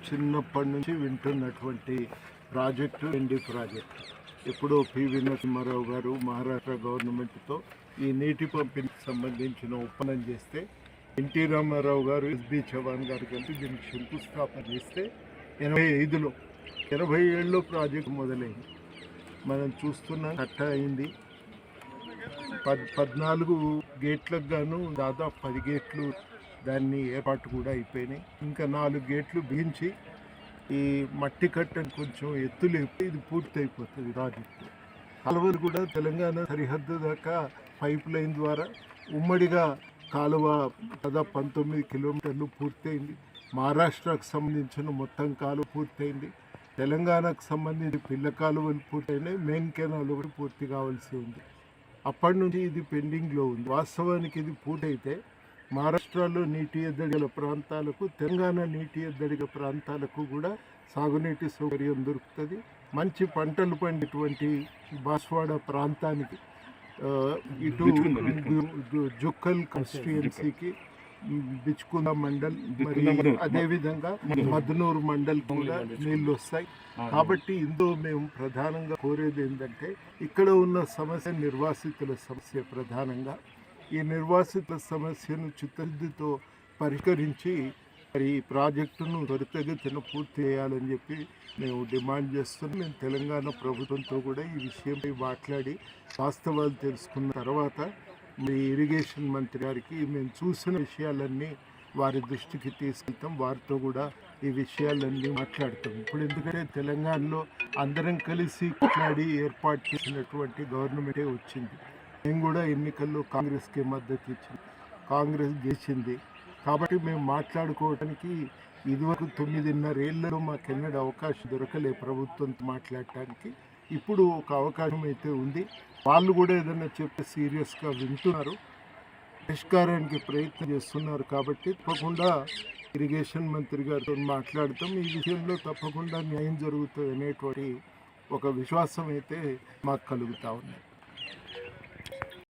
చిన్నప్పటి నుంచి వింటున్నటువంటి ప్రాజెక్టు ఎన్డీ ప్రాజెక్టు. ఎప్పుడో పివి నరసింహారావు గారు మహారాష్ట్ర గవర్నమెంట్తో ఈ నీటి పంపిణీకి సంబంధించిన ఒప్పందం చేస్తే ఎన్టీ రామారావు గారు ఎస్బి చవాన్ గారు కలిసి దీనికి శంకుస్థాపన చేస్తే 85లో 87లో ప్రాజెక్టు మొదలైంది. మనం చూస్తున్నాం కట్ట అయింది. 14 గేట్లకు గాను దాదాపు 10 గేట్లు దాన్ని ఏర్పాటు కూడా అయిపోయినాయి. ఇంకా 4 గేట్లు బిగించి ఈ మట్టి కట్టను కొంచెం ఎత్తులేపి ఇది పూర్తి అయిపోతుంది ప్రాజెక్టు. కాలువలు కూడా తెలంగాణ సరిహద్దు దాకా పైప్ లైన్ ద్వారా ఉమ్మడిగా కాలువ దాదాపు 19 కిలోమీటర్లు పూర్తయింది. మహారాష్ట్రకు సంబంధించిన మొత్తం కాలువ పూర్తయింది. తెలంగాణకు సంబంధించి పిల్ల కాలువలు పూర్తయినాయి. మెయిన్ కెనాల్ కూడా పూర్తి కావాల్సి ఉంది. అప్పటి నుంచి ఇది పెండింగ్లో ఉంది. వాస్తవానికి ఇది పూర్తయితే మహారాష్ట్రలో నీటి ఎద్దడి గల ప్రాంతాలకు, తెలంగాణ నీటి ఎద్దడి గల ప్రాంతాలకు కూడా సాగునీటి సౌకర్యం దొరుకుతుంది. మంచి పంటలు పండేటువంటి బాస్వాడ ప్రాంతానికి ఇటు జుక్కల్ కాన్స్టిట్యుయెన్సీకి బిచ్కుంద మండల్ మరియు అదేవిధంగా మద్నూరు మండల్ కూడా నీళ్ళు వస్తాయి. కాబట్టి ఇందులో మేము ప్రధానంగా కోరేది ఏంటంటే ఇక్కడ ఉన్న సమస్య నిర్వాసితుల సమస్య. ప్రధానంగా ఈ నిర్వాసితుల సమస్యను చిత్తశుద్ధితో పరిష్కరించి మరి ఈ ప్రాజెక్టును త్వరితగతిన పూర్తి చేయాలని చెప్పి మేము డిమాండ్ చేస్తున్నాం. మేము తెలంగాణ ప్రభుత్వంతో కూడా ఈ విషయంపై మాట్లాడి వాస్తవాలు తెలుసుకున్న తర్వాత మీ ఇరిగేషన్ మంత్రి గారికి మేము చూసిన విషయాలన్నీ వారి దృష్టికి తీసుకెళ్తాం. వారితో కూడా ఈ విషయాలన్నీ మాట్లాడతాం. ఇప్పుడు ఎందుకంటే తెలంగాణలో అందరం కలిసి మాట్లాడి ఏర్పాటు చేసినటువంటి గవర్నమెంటే వచ్చింది. మేము కూడా ఎన్నికల్లో కాంగ్రెస్కి మద్దతు ఇచ్చింది, కాంగ్రెస్ గెలిచింది. కాబట్టి మేము మాట్లాడుకోవడానికి ఇదివరకు 9.5 ఏళ్లలో మాకెన్నడూ అవకాశం దొరకలే ప్రభుత్వంతో మాట్లాడటానికి. ఇప్పుడు ఒక అవకాశం అయితే ఉంది. వాళ్ళు కూడా ఏదైనా చెప్తే సీరియస్గా వింటున్నారు, పరిష్కారానికి ప్రయత్నం చేస్తున్నారు. కాబట్టి తప్పకుండా ఇరిగేషన్ మంత్రి గారితో మాట్లాడతాం. ఈ విషయంలో తప్పకుండా న్యాయం జరుగుతుంది అనేటువంటి ఒక విశ్వాసం అయితే మాకు కలుగుతూ ఉంది.